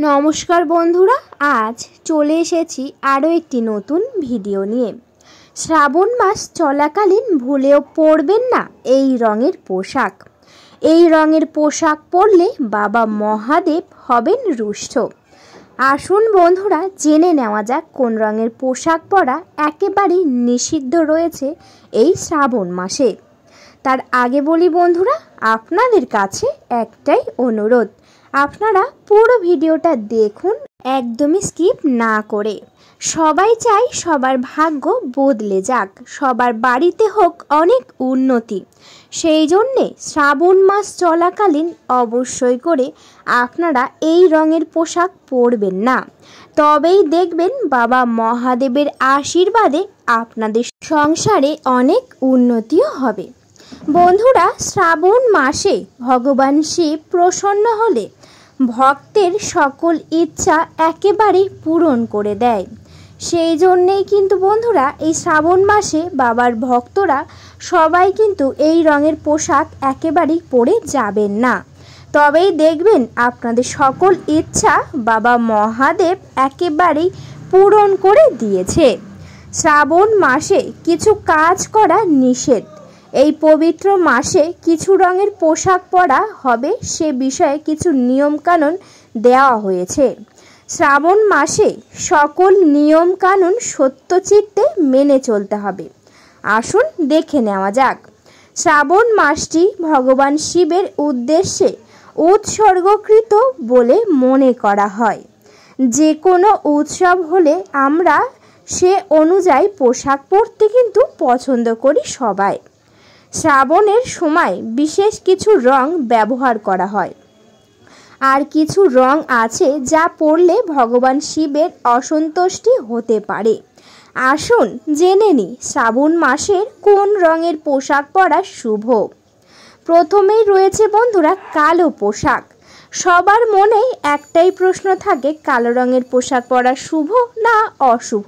নমস্কার বন্ধুরা, আজ চলে এসেছি আরও একটি নতুন ভিডিও নিয়ে। শ্রাবণ মাস চলাকালীন ভুলেও পরবেন না এই রঙের পোশাক। এই রঙের পোশাক পরলে বাবা মহাদেব হবেন রুষ্ট। আসুন বন্ধুরা, জেনে নেওয়া যাক কোন রঙের পোশাক পরা একেবারেই নিষিদ্ধ রয়েছে এই শ্রাবণ মাসে। তার আগে বলি বন্ধুরা, আপনাদের কাছে একটাই অনুরোধ, আপনারা পুরো ভিডিওটা দেখুন, একদমই স্কিপ না করে। সবাই চাই সবার ভাগ্য বদলে যাক, সবার বাড়িতে হোক অনেক উন্নতি। সেই জন্যে শ্রাবণ মাস চলাকালীন অবশ্যই করে আপনারা এই রঙের পোশাক পরবেন না। তবেই দেখবেন বাবা মহাদেবের আশীর্বাদে আপনাদের সংসারে অনেক উন্নতিও হবে। বন্ধুরা, শ্রাবণ মাসে ভগবান শিব প্রসন্ন হলে ভক্তের সকল ইচ্ছা একেবারেই পূরণ করে দেয়। সেই জন্যেই কিন্তু বন্ধুরা এই শ্রাবণ মাসে বাবার ভক্তরা সবাই কিন্তু এই রঙের পোশাক একেবারেই পরে যাবেন না। তবেই দেখবেন আপনাদের সকল ইচ্ছা বাবা মহাদেব একেবারেই পূরণ করে দিয়েছে। শ্রাবণ মাসে কিছু কাজ করা নিষেধ। এই পবিত্র মাসে কিছু রঙের পোশাক পরা হবে, সে বিষয়ে কিছু নিয়মকানুন দেওয়া হয়েছে। শ্রাবণ মাসে সকল নিয়মকানুন সত্যচিত্তে মেনে চলতে হবে। আসুন দেখে নেওয়া যাক। শ্রাবণ মাসটি ভগবান শিবের উদ্দেশ্যে উৎসর্গকৃত বলে মনে করা হয়। যে কোনো উৎসব হলে আমরা সে অনুযায়ী পোশাক পরতে কিন্তু পছন্দ করি সবাই। শ্রাবণের সময় বিশেষ কিছু রং ব্যবহার করা হয়। আর কিছু রং আছে যা পরলে ভগবান শিবের অসন্তুষ্টি হতে পারে। আসুন জেনে নিই শ্রাবণ মাসের কোন রঙের পোশাক পরা শুভ। প্রথমেই রয়েছে বন্ধুরা কালো পোশাক। সবার মনেই একটাই প্রশ্ন থাকে, কালো রঙের পোশাক পরা শুভ না অশুভ।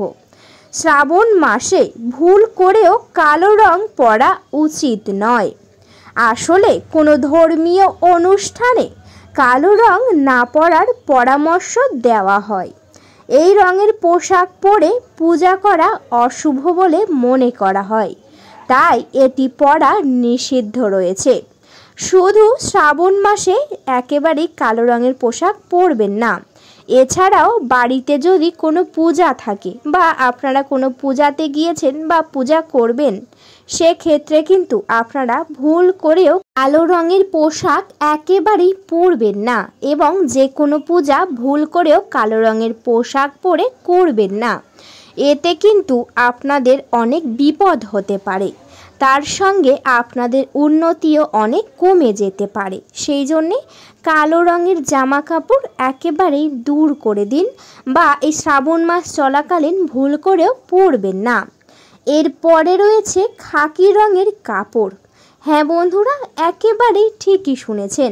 শ্রাবণ মাসে ভুল করেও কালো রং পরা উচিত নয়। আসলে কোনো ধর্মীয় অনুষ্ঠানে কালো রং না পরার পরামর্শ দেওয়া হয়। এই রঙের পোশাক পরে পূজা করা অশুভ বলে মনে করা হয়, তাই এটি পরা নিষিদ্ধ রয়েছে। শুধু শ্রাবণ মাসে একেবারেই কালো রঙের পোশাক পরবেন না। এছাড়াও বাড়িতে যদি কোনো পূজা থাকে বা আপনারা কোনো পূজাতে গিয়েছেন বা পূজা করবেন, সেক্ষেত্রে কিন্তু আপনারা ভুল করেও কালো রঙের পোশাক একেবারেই পরবেন না, এবং যে কোনো পূজা ভুল করেও কালো রঙের পোশাক পরে করবেন না। এতে কিন্তু আপনাদের অনেক বিপদ হতে পারে, তার সঙ্গে আপনাদের উন্নতিও অনেক কমে যেতে পারে। সেই জন্যে কালো রঙের জামা কাপড় একেবারেই দূর করে দিন, বা এই শ্রাবণ মাস চলাকালীন ভুল করেও পরবেন না। এরপরে রয়েছে খাকি রঙের কাপড়। হ্যাঁ বন্ধুরা, একেবারেই ঠিকই শুনেছেন,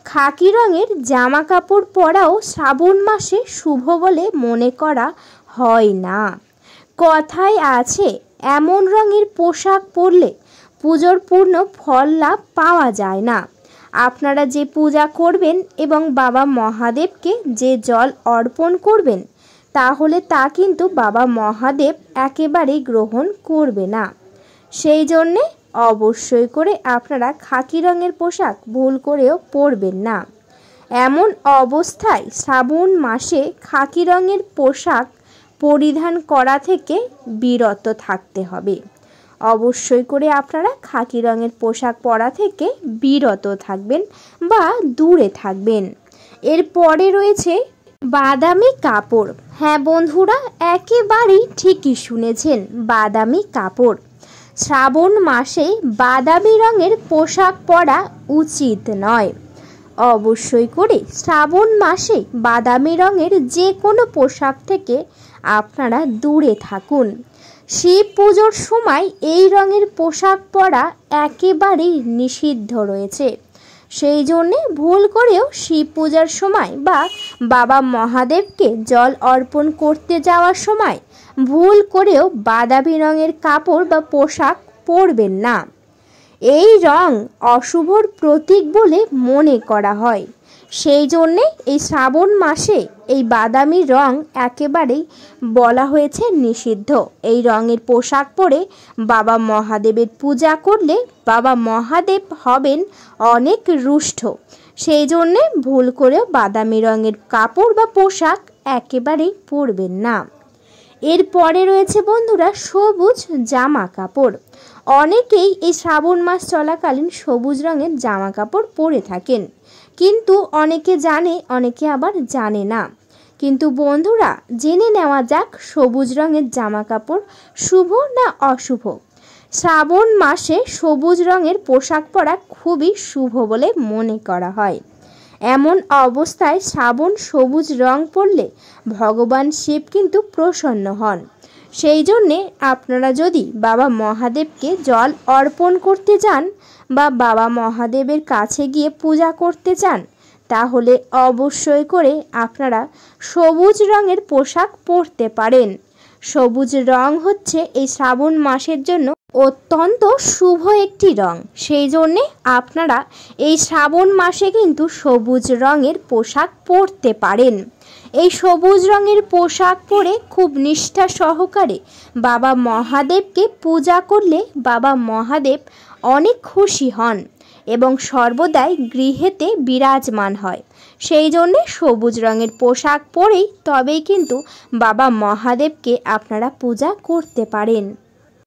খাকি রঙের জামা কাপড় পরাও শ্রাবণ মাসে শুভ বলে মনে করা হয় না। কথায় আছে, এমন রঙের পোশাক পরলে পুজোর পূর্ণ ফল লাভ পাওয়া যায় না। আপনারা যে পূজা করবেন এবং বাবা মহাদেবকে যে জল অর্পণ করবেন, তাহলে তা কিন্তু বাবা মহাদেব একেবারেই গ্রহণ করবে না। সেই জন্যে অবশ্যই করে আপনারা খাকি রঙের পোশাক ভুল করেও পরবেন না। এমন অবস্থায় শ্রাবণ মাসে খাকি রঙের পোশাক পরিধান করা থেকে বিরত থাকতে হবে। অবশ্যই করে আপনারা খাকি রঙের পোশাক পরা থেকে বিরত থাকবেন বা দূরে থাকবেন। এরপরে রয়েছে বাদামি কাপড়। হ্যাঁ বন্ধুরা, একেবারেই ঠিকই শুনেছেন, বাদামি কাপড়। শ্রাবণ মাসে বাদামি রঙের পোশাক পরা উচিত নয়। অবশ্যই করে শ্রাবণ মাসে বাদামি রঙের যে কোনো পোশাক থেকে আপনারা দূরে থাকুন। শিব পুজোর সময় এই রঙের পোশাক পরা একেবারেই নিষিদ্ধ রয়েছে। সেই জন্যে ভুল করেও শিব পূজার সময় বা বাবা মহাদেবকে জল অর্পণ করতে যাওয়ার সময় ভুল করেও বাদামি রঙের কাপড় বা পোশাক পরবেন না। এই রং অশুভর প্রতীক বলে মনে করা হয়। সেই জন্যে এই শ্রাবণ মাসে এই বাদামি রং একেবারেই বলা হয়েছে নিষিদ্ধ। এই রঙের পোশাক পরে বাবা মহাদেবের পূজা করলে বাবা মহাদেব হবেন অনেক রুষ্ট। সেই জন্যে ভুল করেও বাদামি রঙের কাপড় বা পোশাক একেবারেই পরবেন না। এরপরে রয়েছে বন্ধুরা সবুজ জামা কাপড়। অনেকেই এই শ্রাবণ মাস চলাকালীন সবুজ রঙের জামা কাপড় পরে থাকেন, কিন্তু অনেকে জানে অনেকে আবার জানে না। কিন্তু বন্ধুরা জেনে নেওয়া যাক সবুজ রঙের জামা কাপড় শুভ না অশুভ। শ্রাবণ মাসে সবুজ রঙের পোশাক পরা খুবই শুভ বলে মনে করা হয়। এমন অবস্থায় শ্রাবণ সবুজ রং পরলে ভগবান শিব কিন্তু প্রসন্ন হন। সেই জন্যে আপনারা যদি বাবা মহাদেবকে জল অর্পণ করতে যান বা বাবা মহাদেবের কাছে গিয়ে পূজা করতে চান, তাহলে অবশ্যই করে আপনারা সবুজ রঙের পোশাক পরতে পারেন। সবুজ রং হচ্ছে এই শ্রাবণ মাসের জন্য অত্যন্ত শুভ একটি রং। সেই জন্যে আপনারা এই শ্রাবণ মাসে কিন্তু সবুজ রঙের পোশাক পরতে পারেন। এই সবুজ রঙের পোশাক পরে খুব নিষ্ঠা সহকারে বাবা মহাদেবকে পূজা করলে বাবা মহাদেব অনেক খুশি হন এবং সর্বদাই গৃহেতে বিরাজমান হয়। সেই জন্যে সবুজ রঙের পোশাক পরেই তবেই কিন্তু বাবা মহাদেবকে আপনারা পূজা করতে পারেন।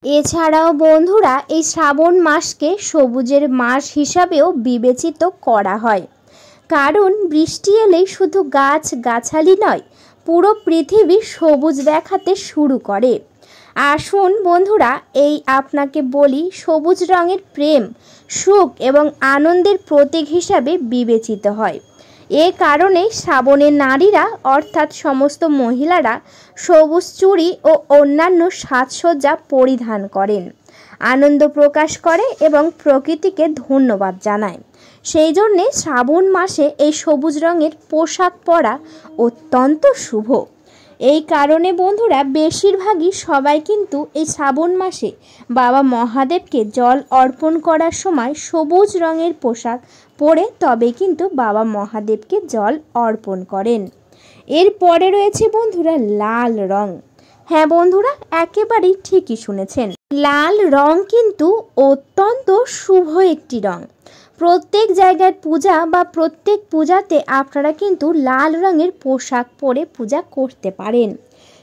এছাড়াও বন্ধুরা এই শ্রাবণ মাসকে সবুজের মাস হিসাবেও বিবেচিত করা হয়, কারণ বৃষ্টি এলেই শুধু গাছ গাছালি নয়, পুরো পৃথিবী সবুজ দেখাতে শুরু করে। আসুন বন্ধুরা এই আপনাকে বলি, সবুজ রঙের প্রেম, সুখ এবং আনন্দের প্রতীক হিসাবে বিবেচিত হয়। এ কারণে শ্রাবণের নারীরা অর্থাৎ সমস্ত মহিলারা সবুজ চুড়ি ও অন্যান্য সাজসজ্জা পরিধান করেন, আনন্দ প্রকাশ করে এবং প্রকৃতিকে ধন্যবাদ জানায়। সেই জন্যে শ্রাবণ মাসে এই সবুজ রঙের পোশাক পরা অত্যন্ত শুভ। এই কারণে বন্ধুরা বেশিরভাগই সবাই কিন্তু এই শ্রাবণ মাসে বাবা মহাদেবকে জল অর্পণ করার সময় সবুজ রঙের পোশাক পরে তবে কিন্তু বাবা মহাদেবকে জল অর্পণ করেন। এরপরে রয়েছে বন্ধুরা লাল রং। হ্যাঁ বন্ধুরা, একেবারেই ঠিকই শুনেছেন, লাল রং কিন্তু অত্যন্ত শুভ একটি রং। প্রত্যেক জায়গায় পূজা বা প্রত্যেক পূজাতে আপনারা কিন্তু লাল রঙের পোশাক পরে পূজা করতে পারেন।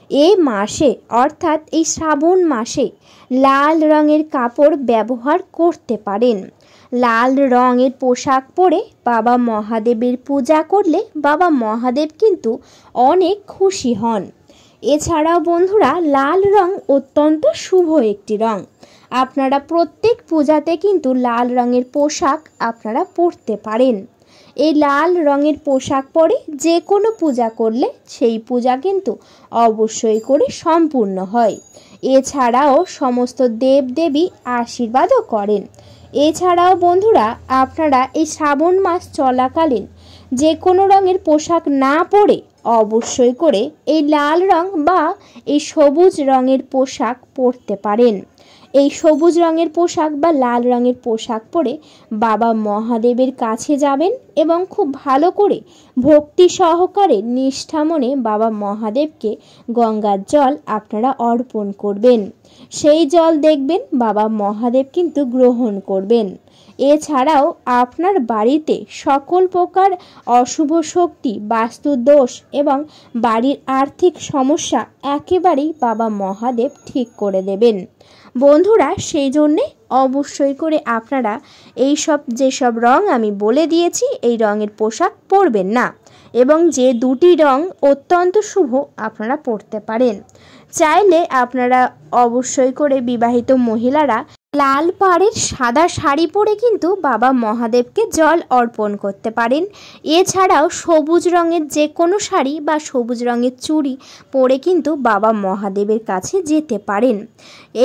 এই মাসে অর্থাৎ এই শ্রাবণ মাসে লাল রঙের কাপড় ব্যবহার করতে পারেন। লাল রঙের পোশাক পরে বাবা মহাদেবের পূজা করলে বাবা মহাদেব কিন্তু অনেক খুশি হন। এছাড়াও বন্ধুরা লাল রং অত্যন্ত শুভ একটি রং। আপনারা প্রত্যেক পূজাতে কিন্তু লাল রঙের পোশাক আপনারা পরতে পারেন। এই লাল রঙের পোশাক পরে যে কোনো পূজা করলে সেই পূজা কিন্তু অবশ্যই করে সম্পূর্ণ হয়। এছাড়াও সমস্ত দেবদেবী আশীর্বাদও করেন। এছাড়াও বন্ধুরা আপনারা এই শ্রাবণ মাস চলাকালীন যে কোনো রঙের পোশাক না পরে অবশ্যই করে এই লাল রং বা এই সবুজ রঙের পোশাক পরতে পারেন। এই সবুজ রঙের পোশাক বা লাল রঙের পোশাক পরে বাবা মহাদেবের কাছে যাবেন এবং খুব ভালো করে ভক্তি সহকারে নিষ্ঠা মনে বাবা মহাদেবকে গঙ্গার জল আপনারা অর্পণ করবেন। সেই জল দেখবেন বাবা মহাদেব কিন্তু গ্রহণ করবেন। এছাড়াও আপনার বাড়িতে সকল প্রকার অশুভ শক্তি, বাস্তুদোষ এবং বাড়ির আর্থিক সমস্যা একেবারেই বাবা মহাদেব ঠিক করে দেবেন। বন্ধুরা সেই জন্যে অবশ্যই করে আপনারা যেসব রং আমি বলে দিয়েছি এই রঙের পোশাক পরবেন না, এবং যে দুটি রং অত্যন্ত শুভ আপনারা পরতে পারেন। চাইলে আপনারা অবশ্যই করে বিবাহিত মহিলারা লাল পাড়ের সাদা শাড়ি পরে কিন্তু বাবা মহাদেবকে জল অর্পণ করতে পারেন। এছাড়াও সবুজ রঙের যে কোনো শাড়ি বা সবুজ রঙের চুড়ি পরে কিন্তু বাবা মহাদেবের কাছে যেতে পারেন।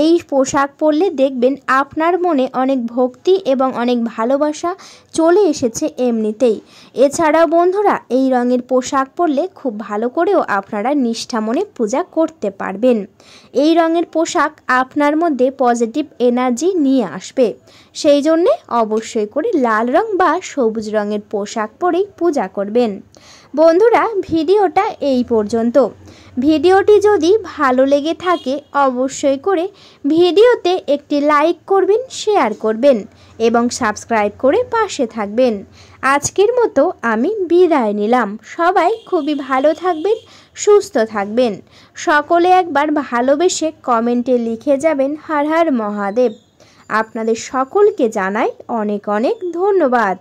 এই পোশাক পরলে দেখবেন আপনার মনে অনেক ভক্তি এবং অনেক ভালোবাসা চলে এসেছে এমনিতেই। এছাড়াও বন্ধুরা, এই রঙের পোশাক পরলে খুব ভালো করেও আপনারা নিষ্ঠা মনে পূজা করতে পারবেন। এই রঙের পোশাক আপনার মধ্যে পজিটিভ এনার্জি নিয়ে আসবে। সেই জন্যে অবশ্যই করে লাল রং বা সবুজ রঙের পোশাক পরেই পূজা করবেন। বন্ধুরা, ভিডিওটা এই পর্যন্ত। ভিডিওটি যদি ভালো লেগে থাকে অবশ্যই করে ভিডিওতে একটি লাইক করবেন, শেয়ার করবেন এবং সাবস্ক্রাইব করে পাশে থাকবেন। আজকের মতো আমি বিদায় নিলাম। সবাই খুবই ভালো থাকবেন, সুস্থ থাকবেন। সকলে একবার ভালোবেসে কমেন্টে লিখে যাবেন হর হর মহাদেব। আপনাদের সকলকে জানাই অনেক অনেক ধন্যবাদ।